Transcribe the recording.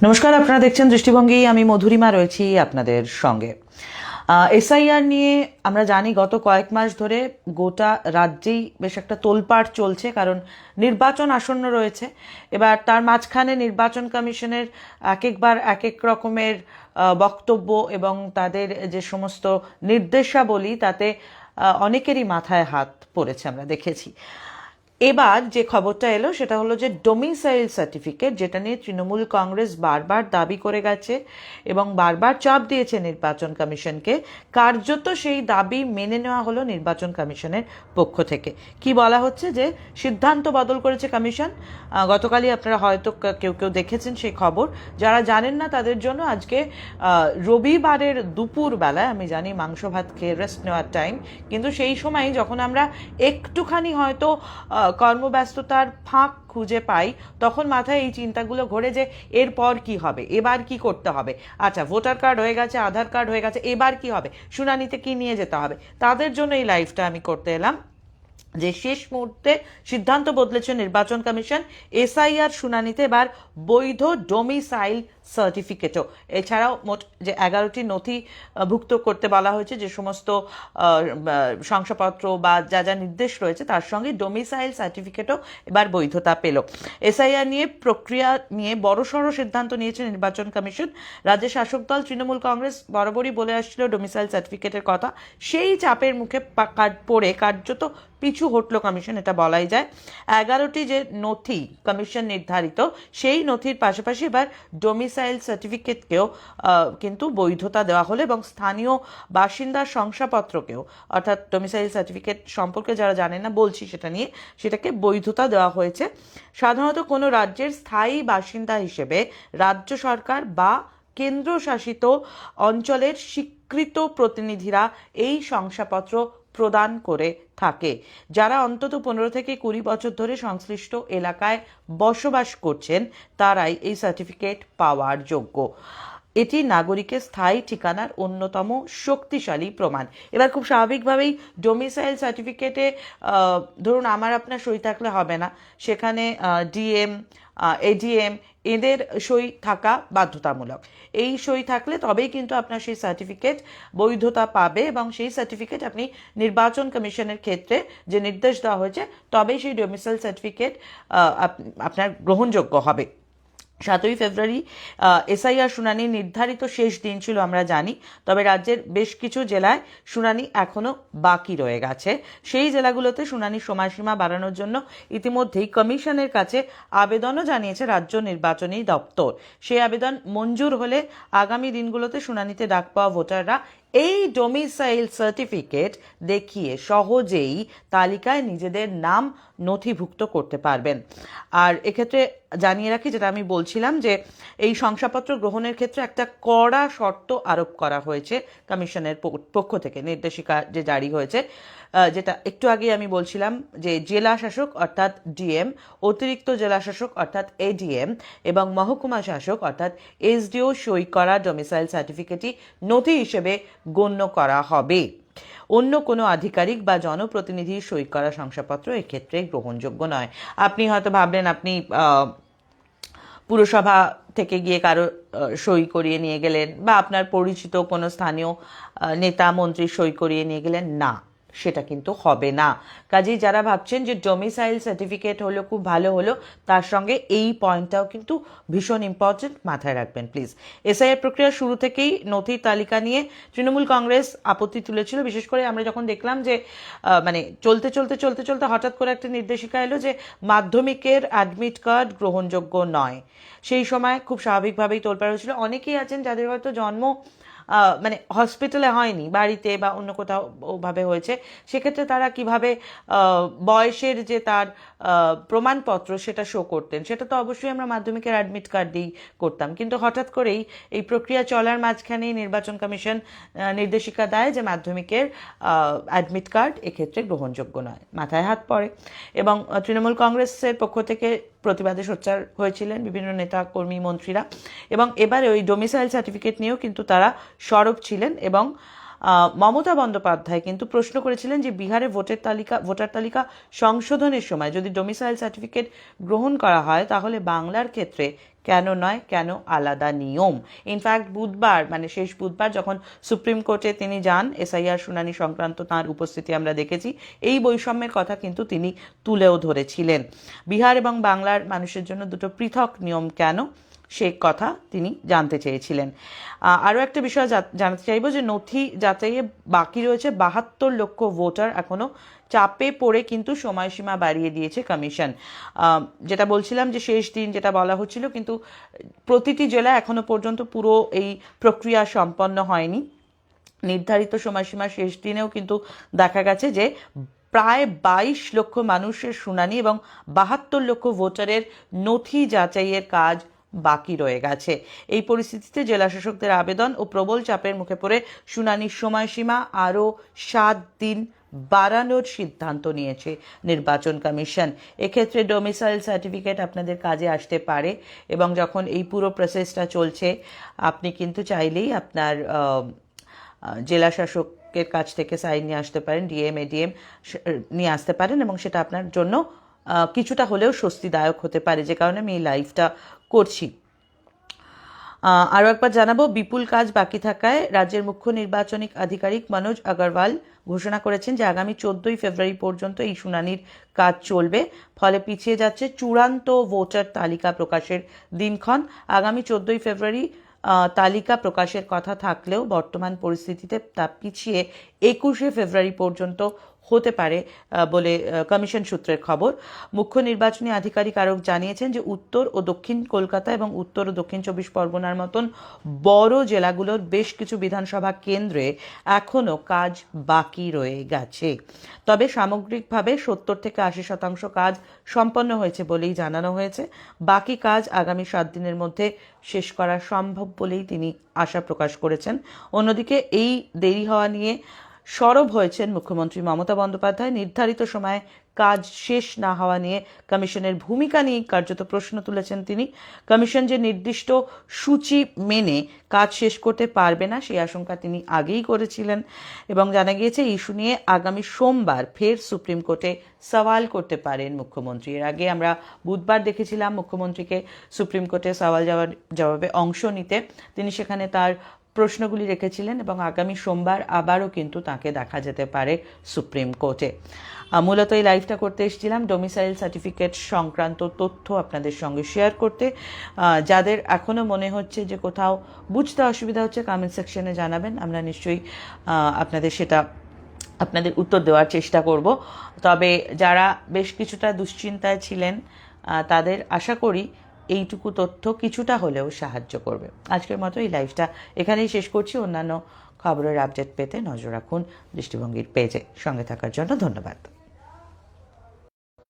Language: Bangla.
নমস্কার, আপনারা দেখছেন দৃষ্টিভঙ্গি। আমি মধুরিমা রয়েছি আপনাদের সঙ্গে। এসআইআর নিয়ে আমরা জানি গত কয়েক মাস ধরে গোটা রাজ্যেই বেশ একটা তোলপাড় চলছে, কারণ নির্বাচন আসন্ন রয়েছে। এবার তার মাঝখানে নির্বাচন কমিশনের একবার এক এক রকমের বক্তব্য এবং তাদের যে সমস্ত নির্দেশাবলী, তাতে অনেকেরই মাথায় হাত পড়েছে, আমরা দেখেছি। এবার যে খবরটা এলো সেটা হলো যে ডোমিসাইল সার্টিফিকেট, যেটা নিয়ে তৃণমূল কংগ্রেস বারবার দাবি করে গেছে এবং বারবার চাপ দিয়েছে নির্বাচন কমিশনকে, কার্যত সেই দাবি মেনে নেওয়া হলো নির্বাচন কমিশনের পক্ষ থেকে। কি বলা হচ্ছে যে সিদ্ধান্ত বদল করেছে কমিশন। গতকালই আপনারা হয়তো কেউ কেউ দেখেছেন সেই খবর। যারা জানেন না তাদের জন্য আজকে রবিবারের দুপুর বেলায়, আমি জানি মাংস ভাত খেয়ে রেস্ট নেওয়ার টাইম, কিন্তু সেই সময় যখন আমরা একটুখানি হয়তো কর্মব্যস্ততার ফাঁক খুঁজে পাই, তখন মাথায় এই চিন্তাগুলো ঘোরে যে এরপর কি হবে, এবার কি করতে হবে। আচ্ছা, ভোটার কার্ড হয়ে গেছে, আধার কার্ড হয়ে গেছে, এবার কি হবে, শুনানিতে কি নিয়ে যেতে হবে। তাদের জন্য এই লাইভটা আমি করতে এলাম, যে শেষ মুহূর্তে সিদ্ধান্ত বদলেছে নির্বাচন কমিশন। এসআইআর শুনানিতে এবার বৈধ ডোমিসাইল সার্টিফিকেটও, এছাড়াও মোট যে 11টি নথি ভুক্ত করতে বলা হয়েছে, যে সমস্ত শংসাপত্র বা যা যা নির্দেশ রয়েছে তার সঙ্গে ডোমিসাইল সার্টিফিকেটও এবার বৈধতা পেল। এসআইআর নিয়ে প্রক্রিয়া নিয়ে বড়সড় সিদ্ধান্ত নিয়েছে নির্বাচন কমিশন। রাজ্যের শাসক দল তৃণমূল কংগ্রেস বরাবরই বলে আসছিল ডোমিসাইল সার্টিফিকেটের কথা, সেই চাপের মুখে পড়ে কার্যত পিছু হটল কমিশন, এটা বলাই যায়। 11টি যে নথি কমিশন নির্ধারিত, সেই নথির পাশাপাশি এবার ডোমিসাইল সার্টিফিকেটকেও কিন্তু বৈধতা দেওয়া হলো এবং স্থানীয় বাসিন্দার শংসাপত্রকেও, অর্থাৎ ডোমিসাইল সার্টিফিকেট সম্পর্কে যারা জানেন না বলছি সেটা নিয়ে, সেটাকে বৈধতা দেওয়া হয়েছে। সাধারণত কোনো রাজ্যের স্থায়ী বাসিন্দা হিসেবে রাজ্য সরকার বা কেন্দ্রশাসিত অঞ্চলের স্বীকৃত প্রতিনিধিরা এই শংসাপত্র প্রদান করে থাকে। যারা অন্তত 15 থেকে 20 বছর ধরে সংশ্লিষ্ট এলাকায় বসবাস করছেন, তারাই এই সার্টিফিকেট পাওয়ার যোগ্য। এটি নাগরিকের স্থায়ী ঠিকানার অন্যতম শক্তিশালী প্রমাণ। এবার খুব স্বাভাবিকভাবেই ডোমিসাইল সার্টিফিকেটে ধরুন আমার আপনার সই থাকলে হবে না, সেখানে ডিএম, এডিএম এদের সই থাকা বাধ্যতামূলক। এই সই থাকলে তবেই কিন্তু আপনার সেই সার্টিফিকেট বৈধতা পাবে এবং সেই সার্টিফিকেট আপনি নির্বাচন কমিশনের ক্ষেত্রে যে নির্দেশ দেওয়া হয়েছে, তবেই সেই ডোমিসাইল সার্টিফিকেট আপনার গ্রহণযোগ্য হবে। 7ই ফেব্রুয়ারি এসআইআর শুনানি নির্ধারিত শেষ দিন ছিল আমরা জানি, তবে রাজ্যের বেশ কিছু জেলায় শুনানি এখনও বাকি রয়ে গেছে। সেই জেলাগুলোতে শুনানির সময়সীমা বাড়ানোর জন্য ইতিমধ্যেই কমিশনের কাছে আবেদনও জানিয়েছে রাজ্য নির্বাচনী দপ্তর। সেই আবেদন মঞ্জুর হলে আগামী দিনগুলোতে শুনানিতে ডাক পাওয়া ভোটাররা এই ডোমিসাইল সার্টিফিকেট দেখিয়ে সহজেই তালিকায় নিজেদের নাম নথিভুক্ত করতে পারবেন। আর এক্ষেত্রে জানিয়ে রাখি, যেটা আমি বলছিলাম, যে এই শংসাপত্র গ্রহণের ক্ষেত্রে একটা কড়া শর্ত আরোপ করা হয়েছে কমিশনের পক্ষ থেকে, নির্দেশিকা যে জারি হয়েছে, যেটা একটু আগে আমি বলছিলাম, যে জেলা শাসক অর্থাৎ ডিএম, অতিরিক্ত জেলা শাসক অর্থাৎ এডিএম এবং মহকুমা শাসক অর্থাৎ এসডিও সই করা ডোমিসাইল সার্টিফিকেটই নথি হিসেবে গণ্য করা হবে। অন্য কোনো আধিকারিক বা জনপ্রতিনিধির সই করা শংসাপত্র এক্ষেত্রে গ্রহণযোগ্য নয়। আপনি হয়তো ভাবলেন আপনি পুরসভা থেকে গিয়ে কারো সই করিয়ে নিয়ে গেলেন, বা আপনার পরিচিত কোনো স্থানীয় নেতা মন্ত্রী সই করিয়ে নিয়ে গেলেন, না, সেটা কিন্তু হবে না। কাজেই যারা ভাবছেন যে ডোমিসাইল সার্টিফিকেট হলো খুব ভালো হলো, তার সঙ্গে এই পয়েন্টটাও কিন্তু ভীষণ ইম্পর্টেন্ট, মাথায় রাখবেন প্লিজ। এসআইআর প্রক্রিয়া শুরু থেকেই নথির তালিকা নিয়ে তৃণমূল কংগ্রেস আপত্তি তুলেছিল। বিশেষ করে আমরা যখন দেখলাম যে মানে চলতে চলতে চলতে চলতে হঠাৎ করে একটা নির্দেশিকা এলো যে মাধ্যমিকের অ্যাডমিট কার্ড গ্রহণযোগ্য নয়, সেই সময় খুব স্বাভাবিকভাবেই তোলপাড় হয়েছিল। অনেকেই আছেন যাদের হয়তো জন্ম মানে হসপিটালে হয়নি, বাড়িতে বা অন্য কোথাও ওভাবে হয়েছে, সেক্ষেত্রে তারা কিভাবে বয়সের যে তার প্রমাণপত্র সেটা শো করতেন, সেটা তো অবশ্যই আমরা মাধ্যমিকের অ্যাডমিট কার্ড দিয়েই করতাম। কিন্তু হঠাৎ করেই এই প্রক্রিয়া চলার মাঝখানেই নির্বাচন কমিশন নির্দেশিকা দেয় যে মাধ্যমিকের অ্যাডমিট কার্ড এক্ষেত্রে গ্রহণযোগ্য নয়। মাথায় হাত পড়ে এবং তৃণমূল কংগ্রেসের পক্ষ থেকে প্রতিবাদে সোচ্চার হয়েছিলেন বিভিন্ন নেতা কর্মী মন্ত্রীরা, এবং এবারে ওই ডোমিসাইল সার্টিফিকেট নিয়েও কিন্তু তারা সরব ছিলেন। এবং মমতা বন্দ্যোপাধ্যায় কিন্তু প্রশ্ন করেছিলেন যে বিহারে ভোটার তালিকা সংশোধনের সময় যদি ডোমিসাইল সার্টিফিকেট গ্রহণ করা হয়, তাহলে বাংলার ক্ষেত্রে কেন নয়, কেন আলাদা নিয়ম। ইনফ্যাক্ট বুধবার, মানে শেষ বুধবার যখন সুপ্রিম কোর্টে তিনি যান, এসআইআর শুনানি সংক্রান্ত তাঁর উপস্থিতি আমরা দেখেছি, এই বৈষম্যের কথা কিন্তু তিনি তুলেও ধরেছিলেন। বিহার এবং বাংলার মানুষের জন্য দুটো পৃথক নিয়ম কেন, সে কথা তিনি জানতে চেয়েছিলেন। আরও একটা বিষয় জানতে চাইব যে নথি যাচাইয়ে বাকি রয়েছে 72 লক্ষ ভোটার, এখনও চাপে পড়ে কিন্তু সময়সীমা বাড়িয়ে দিয়েছে কমিশন। যেটা বলছিলাম যে শেষ দিন যেটা বলা হচ্ছিল, কিন্তু প্রতিটি জেলা এখনো পর্যন্ত পুরো এই প্রক্রিয়া সম্পন্ন হয়নি। নির্ধারিত সময়সীমা শেষ দিনেও কিন্তু দেখা গেছে যে প্রায় 22 লক্ষ মানুষের শুনানি এবং 72 লক্ষ ভোটারের নথি যাচাইয়ের কাজ বাকি রয়ে গেছে। এই পরিস্থিতিতে জেলাশাসকদের আবেদন ও প্রবল চাপের মুখে পড়ে শুনানির সময়সীমা আরও 7 দিন বাড়ানোর সিদ্ধান্ত নিয়েছে নির্বাচন কমিশন। এক্ষেত্রে ডোমিসাইল সার্টিফিকেট আপনাদের কাজে আসতে পারে, এবং যখন এই পুরো প্রসেসটা চলছে আপনি কিন্তু চাইলেই আপনার জেলা শাসকের কাছ থেকে সাইন নিয়ে আসতে পারেন, ডিএম এডিএম নিয়ে আসতে পারেন, এবং সেটা আপনার জন্য কিছুটা হলেও স্বস্তিদায়ক হতে পারে, যে কারণে আমি এই লাইভটা করছি। আরও একবার জানাবো, বিপুল কাজ বাকি থাকায় রাজ্যের মুখ্য নির্বাচনী আধিকারিক মনোজ আগরওয়াল ঘোষণা করেছেন যে আগামী 14ই ফেব্রুয়ারি পর্যন্ত এই শুনানির কাজ চলবে। ফলে পিছিয়ে যাচ্ছে চূড়ান্ত ভোটার তালিকা প্রকাশের দিনক্ষণ। আগামী 14ই ফেব্রুয়ারি তালিকা প্রকাশের কথা থাকলেও বর্তমান পরিস্থিতিতে তা পিছিয়ে 21শে ফেব্রুয়ারি পর্যন্ত হতে পারে বলে কমিশন সূত্রের খবর। মুখ্য নির্বাচনী আধিকারিক আরও জানিয়েছেন যে উত্তর ও দক্ষিণ কলকাতা এবং উত্তর ও দক্ষিণ 24 পরগনার মতন বড় জেলাগুলোর বেশ কিছু বিধানসভা কেন্দ্রে এখনও কাজ বাকি রয়ে গেছে। তবে সামগ্রিকভাবে 70 থেকে 80% কাজ সম্পন্ন হয়েছে বলেই জানানো হয়েছে। বাকি কাজ আগামী 7 দিনের মধ্যে শেষ করা সম্ভব বলেই তিনি আশা প্রকাশ করেছেন। অন্যদিকে এই দেরি হওয়া নিয়ে সরব হয়েছেন মুখ্যমন্ত্রী মমতা বন্দ্যোপাধ্যায়। নির্ধারিত সময়ে কাজ শেষ না হওয়া নিয়ে কমিশনের ভূমিকা নিয়ে কার্যত প্রশ্ন তুলেছেন তিনি। কমিশন যে নির্দিষ্ট সূচি মেনে কাজ শেষ করতে পারবে না সেই আশঙ্কা তিনি আগেই করেছিলেন, এবং জানা গিয়েছে ইস্যু নিয়ে আগামী সোমবার ফের সুপ্রিম কোর্টে সওয়াল করতে পারেন মুখ্যমন্ত্রী। এর আগে আমরা বুধবার দেখেছিলাম মুখ্যমন্ত্রীকে সুপ্রিম কোর্টে সওয়াল জবাবে অংশ নিতে। তিনি সেখানে তার প্রশ্নগুলি রেখেছিলেন, এবং আগামী সোমবার আবারও কিন্তু তাকে দেখা যেতে পারে সুপ্রিম কোর্টে। মূলত এই লাইভটা করতে এসেছিলাম ডোমিসাইল সার্টিফিকেট সংক্রান্ত তথ্য আপনাদের সঙ্গে শেয়ার করতে। যাদের এখনও মনে হচ্ছে যে কোথাও বুঝতে অসুবিধা হচ্ছে, কমেন্ট সেকশনে জানাবেন, আমরা নিশ্চয়ই আপনাদের উত্তর দেওয়ার চেষ্টা করব। তবে যারা বেশ কিছুটা দুশ্চিন্তায় ছিলেন তাদের আশা করি এইটুকু তথ্য কিছুটা হলেও সাহায্য করবে। আজকের মতো এই লাইভটা এখানেই শেষ করছি। অন্যান্য খবরের আপডেট পেতে নজর রাখুন দৃষ্টিভঙ্গির পেজে। সঙ্গে থাকার জন্য ধন্যবাদ।